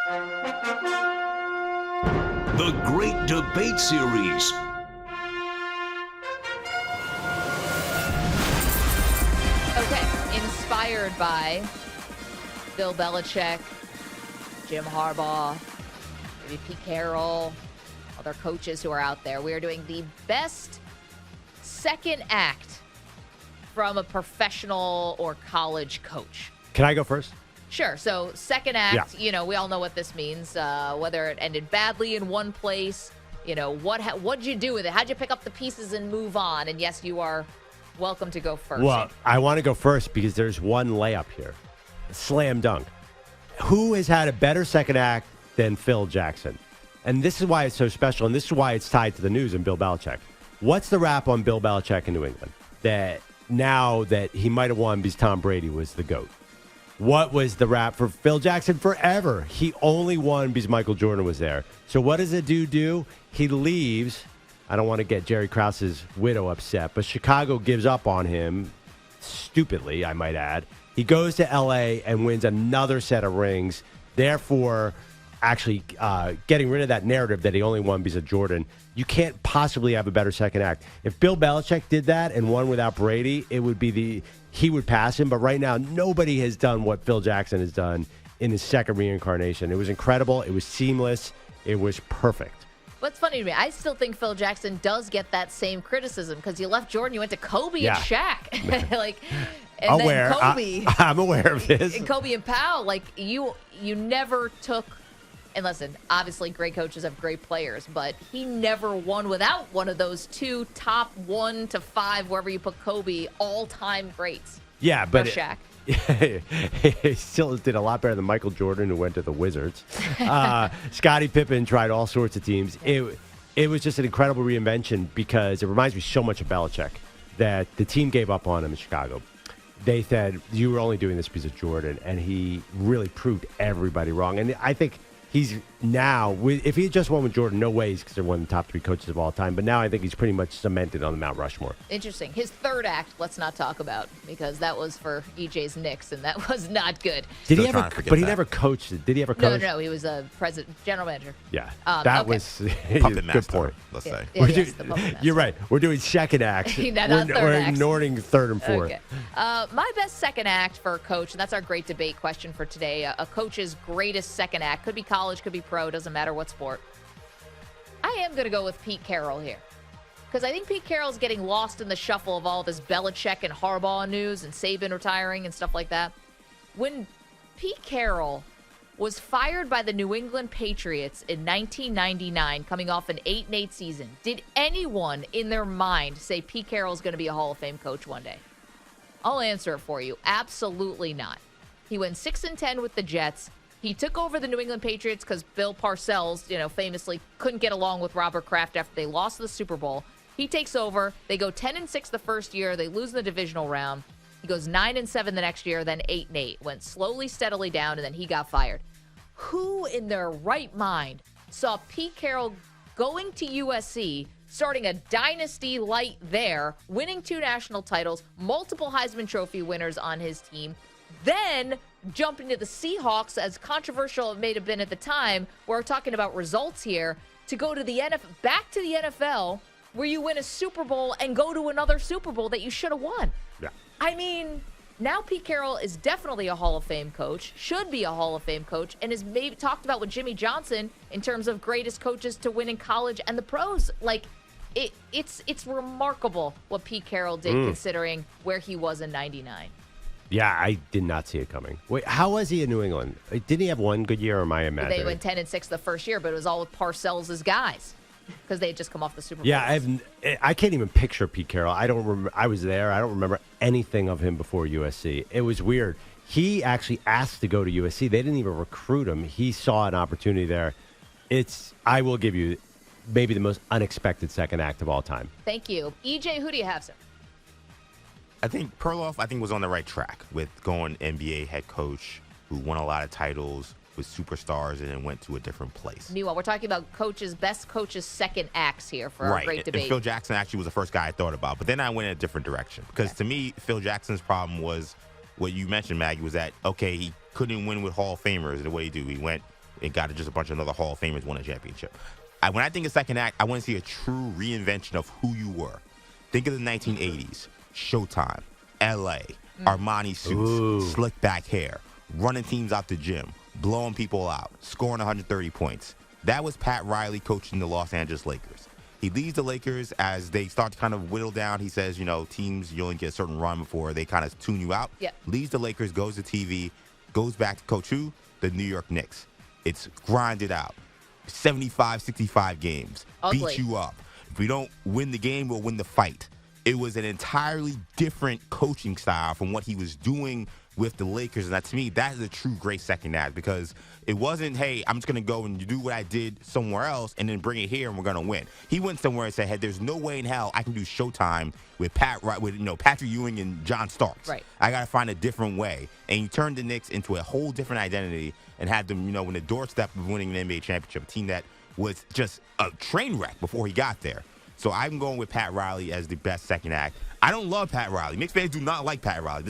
The Great Debate Series. Okay, inspired by Bill Belichick, Jim Harbaugh, maybe Pete Carroll, other coaches who are out there. We are doing the best second act from a professional or college coach. Can I go first? Sure. So second act, we all know what this means, whether it ended badly in one place, what'd you do with it? How'd you pick up the pieces and move on? And yes, you are welcome to go first. Well, I want to go first because there's one layup here. Slam dunk. Who has had a better second act than Phil Jackson? And this is why it's so special, and this is why it's tied to the news and Bill Belichick. What's the rap on Bill Belichick in New England? That now that he might have won because Tom Brady was the GOAT. What was the rap for Phil Jackson forever? He only won because Michael Jordan was there. So what does a dude do? He leaves. I don't want to get Jerry Krause's widow upset, but Chicago gives up on him, stupidly, I might add. He goes to L.A. and wins another set of rings, therefore actually getting rid of that narrative that he only won because of Jordan. You can't possibly have a better second act. If Bill Belichick did that and won without Brady, it would be he would pass him. But right now, nobody has done what Phil Jackson has done in his second reincarnation. It was incredible. It was seamless. It was perfect. What's funny to me, I still think Phil Jackson does get that same criticism because you left Jordan, you went to Kobe and Shaq. And then Kobe. I'm aware of this. And Kobe and Powell, you never took. And listen, obviously great coaches have great players, but he never won without one of those two top 1 to 5, wherever you put Kobe, all-time greats. Yeah, but Shaq. He still did a lot better than Michael Jordan, who went to the Wizards. Scottie Pippen tried all sorts of teams. It was just an incredible reinvention because it reminds me so much of Belichick that the team gave up on him in Chicago. They said, you were only doing this because of Jordan, and he really proved everybody wrong. And I think he's now, if he had just won with Jordan, no way he's considered one of the top 3 coaches of all time. But now I think he's pretty much cemented on the Mount Rushmore. Interesting. His third act, let's not talk about, because that was for EJ's Knicks, and that was not good. Did he ever? But he never coached it. Did he ever coach? No. He was a general manager. Yeah, that was a good point. Let's say. You're right. We're doing second acts. We're ignoring third and fourth. Okay. My best second act for a coach, and that's our great debate question for today. A coach's greatest second act could be college, could be pro, doesn't matter what sport. I am going to go with Pete Carroll here because I think Pete Carroll's getting lost in the shuffle of all this Belichick and Harbaugh news and Saban retiring and stuff like that. When Pete Carroll was fired by the New England Patriots in 1999, coming off an 8-8 season, did anyone in their mind say Pete Carroll's going to be a Hall of Fame coach one day? I'll answer it for you. Absolutely not. He went 6-10 with the Jets. He took over the New England Patriots because Bill Parcells, famously couldn't get along with Robert Kraft after they lost the Super Bowl. He takes over. They go 10-6 the first year. They lose in the divisional round. He goes 9-7 the next year, then 8-8. Went slowly, steadily down, and then he got fired. Who in their right mind saw Pete Carroll going to USC, starting a dynasty light there, winning 2 national titles, multiple Heisman Trophy winners on his team, then jumping to the Seahawks, as controversial it may have been at the time, we're talking about results here, to go to the back to the NFL, where you win a Super Bowl and go to another Super Bowl that you should have won. Yeah. I mean, now Pete Carroll is definitely a Hall of Fame coach, should be a Hall of Fame coach, and is maybe talked about with Jimmy Johnson in terms of greatest coaches to win in college and the pros. It's remarkable what Pete Carroll did considering where he was in 99. Yeah, I did not see it coming. Wait, how was he in New England? Didn't he have one good year, or am I imagining? They went 10-6 the first year, but it was all with Parcells' guys because they had just come off the Super Bowl. Yeah, I can't even picture Pete Carroll. I don't remember. I was there. I don't remember anything of him before USC. It was weird. He actually asked to go to USC. They didn't even recruit him. He saw an opportunity there. I will give you maybe the most unexpected second act of all time. Thank you. EJ, who do you have, sir? I think Perloff, was on the right track with going NBA head coach who won a lot of titles with superstars and then went to a different place. Meanwhile, we're talking about best coaches' second acts here for our great debate. And Phil Jackson actually was the first guy I thought about, but then I went in a different direction because to me, Phil Jackson's problem was what you mentioned, Maggie, was that, okay, he couldn't win with Hall of Famers the way he do. He went It got just a bunch of other Hall of Famers won a championship. When I think of second act, I want to see a true reinvention of who you were. Think of the 1980s, Showtime, L.A., Armani suits, slick back hair, running teams out the gym, blowing people out, scoring 130 points. That was Pat Riley coaching the Los Angeles Lakers. He leaves the Lakers as they start to kind of whittle down. He says, teams, you only get a certain run before they kind of tune you out. Yeah. Leaves the Lakers, goes to TV, goes back to coach who? The New York Knicks. It's grinded out. 75, 65 games. Ugly. Beat you up. If we don't win the game, we'll win the fight. It was an entirely different coaching style from what he was doing with the Lakers. And that, to me, that is a true great second act, because it wasn't, hey, I'm just going to go and do what I did somewhere else and then bring it here and we're going to win. He went somewhere and said, hey, there's no way in hell I can do Showtime with Patrick Ewing and John Starks. Right. I got to find a different way. And he turned the Knicks into a whole different identity and had them, in the doorstep of winning an NBA championship, a team that was just a train wreck before he got there. So I'm going with Pat Riley as the best second act. I don't love Pat Riley. Knicks fans do not like Pat Riley.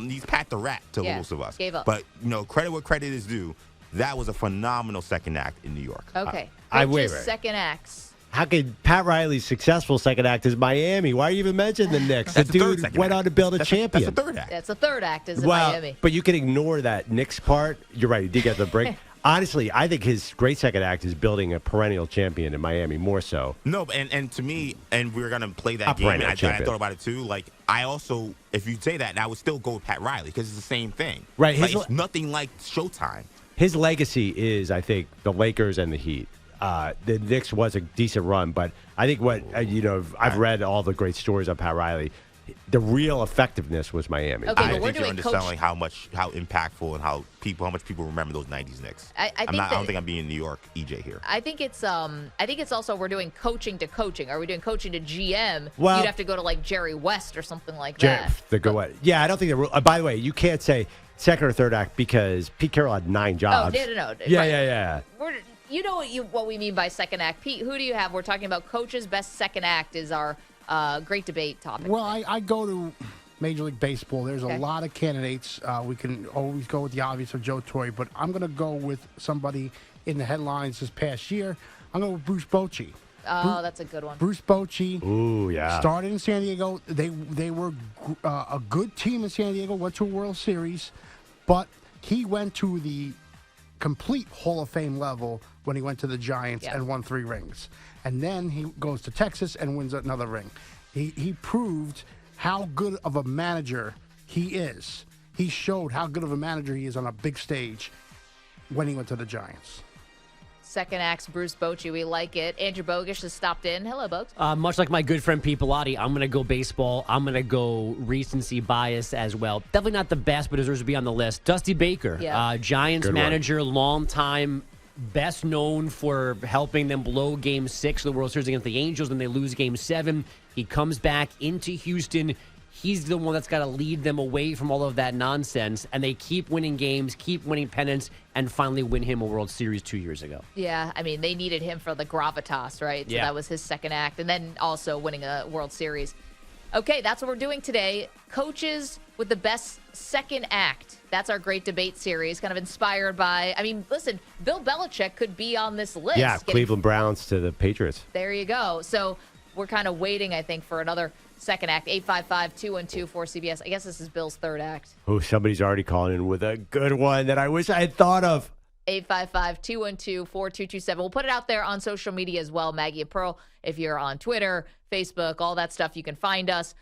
He's Pat the Rat to most of us. Gave up. But, credit where credit is due. That was a phenomenal second act in New York. Okay. I Coaches' wait. second acts. How could Pat Riley's successful second act is Miami? Why are you even mentioning the Knicks? That's the the third dude second went act. on to build a champion. That's the third act. That's the third act is in Well, Miami. but you can ignore that Knicks part. You're right. He did get the break. Honestly, I think his great second act is building a perennial champion in Miami, more so. No, and to me, and we're going to play that A game, and perennial I champion. thought about it too. Like, I also, if you say that, I would still go with Pat Riley because it's the same thing. Right, Like, his- it's nothing like Showtime. His legacy is, I think, the Lakers and the Heat. The Knicks was a decent run, but I think I've read all the great stories on Pat Riley. The real effectiveness was Miami. Okay, but I we're think you're doing underselling how impactful and how much people remember those '90s Knicks. I don't think I'm being New York EJ here. I think it's also we're doing coaching to coaching. Are we doing coaching to GM? Well- You'd have to go to like Jerry West or something like that. Yeah, I don't think by the way, you can't say second or third act because Pete Carroll had 9 jobs. No. Yeah, Right. yeah. You know what we mean by second act. Pete, who do you have? We're talking about coach's best second act is our great debate topic. Well, I go to Major League Baseball. There's Okay. a lot of candidates. We can always go with the obvious of Joe Torre, but I'm going to go with somebody in the headlines this past year. I'm going with Bruce Bochy. That's a good one. Bruce Bochy Ooh, yeah. started in San Diego. They were a good team in San Diego, went to a World Series, but he went to the complete Hall of Fame level when he went to the Giants and won 3 rings. And then he goes to Texas and wins another ring. He proved how good of a manager he is. He showed how good of a manager he is on a big stage when he went to the Giants. Second act's Bruce Bochy. We like it. Andrew Bogish has stopped in. Hello, Bogues. Much like my good friend Pete Pilati, I'm going to go baseball. I'm going to go recency bias as well. Definitely not the best, but deserves to be on the list. Dusty Baker, Yeah. Giants Good one. manager, longtime, best known for helping them blow Game 6 of the World Series against the Angels, and they lose Game 7. He comes back into Houston. He's the one that's got to lead them away from all of that nonsense, and they keep winning games, keep winning pennants, and finally win him a World Series 2 years ago. Yeah, I mean, they needed him for the gravitas, right? So Yeah. that was his second act. And then also winning a World Series. Okay, that's what we're doing today. Coaches with the best second act. That's our great debate series, kind of inspired by, listen, Bill Belichick could be on this list. Yeah, Getting- Cleveland Browns to the Patriots. There you go. So we're kind of waiting, I think, for another second act. 855-212-4CBS. I guess this is Bill's third act. Oh, somebody's already calling in with a good one that I wish I had thought of. 855-212-4227. We'll put it out there on social media as well, Maggie and Pearl. If you're on Twitter, Facebook, all that stuff, you can find us.